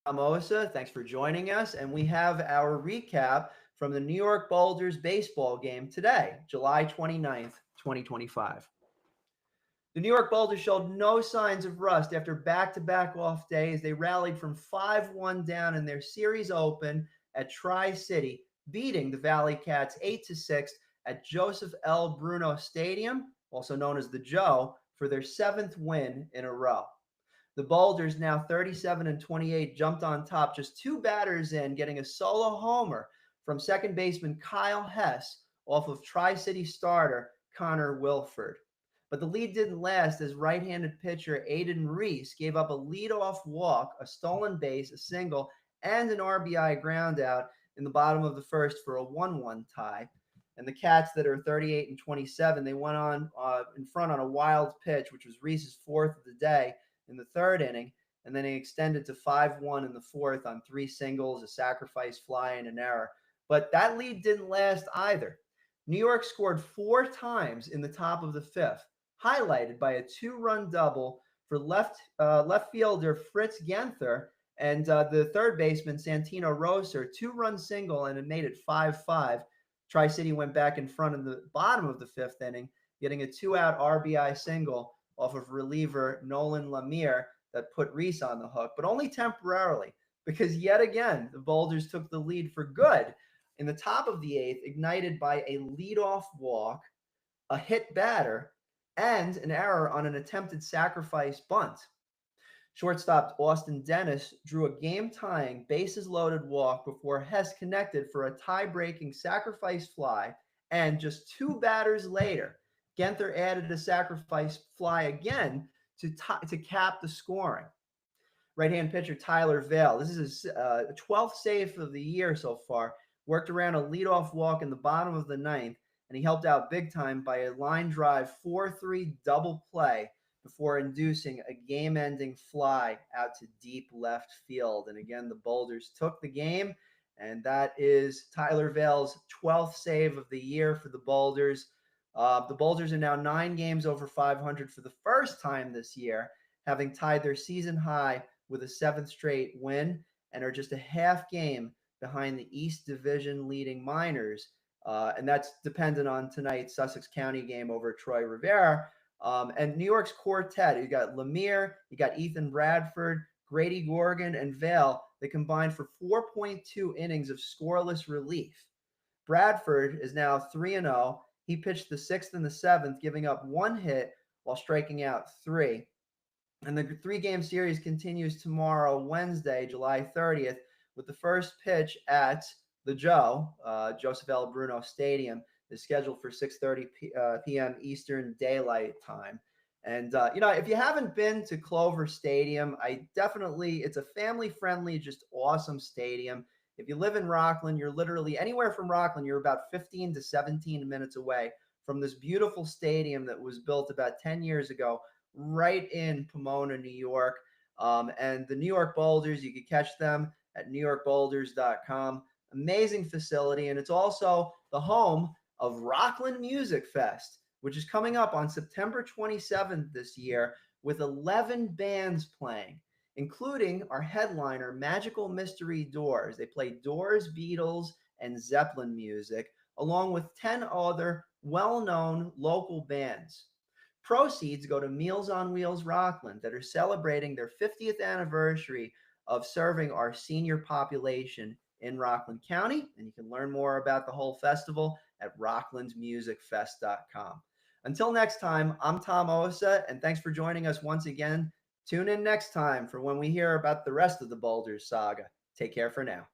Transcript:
Osa. Thanks for joining us. And we have our recap from the New York Boulders baseball game today, July 29th, 2025. The New York Boulders showed no signs of rust after back to back off days. They rallied from 5-1 down in their series open at Tri City, beating the Valley Cats 8-6 at Joseph L. Bruno Stadium, also known as the Joe, for their seventh win in a row. The Boulders, now 37 and 28, jumped on top just two batters in, getting a solo homer from second baseman Kyle Hess off of Tri City starter Connor Wilford. But the lead didn't last as right handed pitcher Aiden Reese gave up a leadoff walk, a stolen base, a single, and an RBI groundout in the bottom of the first for a 1-1 tie. And the Cats, that are 38 and 27, they went on in front on a wild pitch, which was Reese's fourth of the day in the third inning, and then he extended to 5-1 in the fourth on three singles, a sacrifice fly, and an error. But that lead didn't last either. New York scored four times in the top of the fifth, highlighted by a two-run double for left fielder Fritz Genther and the third baseman Santino Roser, two-run single, and it made it 5-5. Tri-City went back in front in the bottom of the fifth inning, getting a two-out RBI single off of reliever Nolan Lemire that put Reese on the hook, but only temporarily, because yet again, the Boulders took the lead for good in the top of the eighth, ignited by a leadoff walk, a hit batter, and an error on an attempted sacrifice bunt. Shortstop Austin Dennis drew a game-tying, bases-loaded walk before Hess connected for a tie-breaking sacrifice fly, and just two batters later, Genther added a sacrifice fly again to cap the scoring. Right-hand pitcher Tyler Vale, this is his 12th save of the year so far, worked around a leadoff walk in the bottom of the ninth, and he helped out big time by a line drive 4-3 double play before inducing a game-ending fly out to deep left field. And again, the Boulders took the game, and that is Tyler Vale's 12th save of the year for the Boulders. The Boulders are now 9 games over 500 for the first time this year, having tied their season high with a seventh straight win, and are just a half game behind the East Division leading Miners. And that's dependent on tonight's Sussex County game over Troy Rivera. And New York's quartet, you got Lemire, you got Ethan Bradford, Grady Gorgon, and Vale. They combined for 4.2 innings of scoreless relief. Bradford is now 3-0. He pitched the sixth and the seventh, giving up one hit while striking out three. And the three-game series continues tomorrow, Wednesday, July 30th, with the first pitch at the Joe, Joseph L. Bruno Stadium, is scheduled for 6:30 p.m. Eastern Daylight Time. And, if you haven't been to Clover Stadium, it's a family-friendly, just awesome stadium. If you live in Rockland, you're literally anywhere from Rockland, you're about 15 to 17 minutes away from this beautiful stadium that was built about 10 years ago, right in Pomona, New York. And the New York Boulders, you can catch them at newyorkboulders.com. Amazing facility. And it's also the home of Rockland Music Fest, which is coming up on September 27th this year with 11 bands playing, including our headliner, Magical Mystery Doors. They play Doors, Beatles, and Zeppelin music, along with 10 other well-known local bands. Proceeds go to Meals on Wheels Rockland, that are celebrating their 50th anniversary of serving our senior population in Rockland County. And you can learn more about the whole festival at rocklandmusicfest.com. Until next time, I'm Tom Osa, and thanks for joining us once again. Tune in next time for when we hear about the rest of the Boulders saga. Take care for now.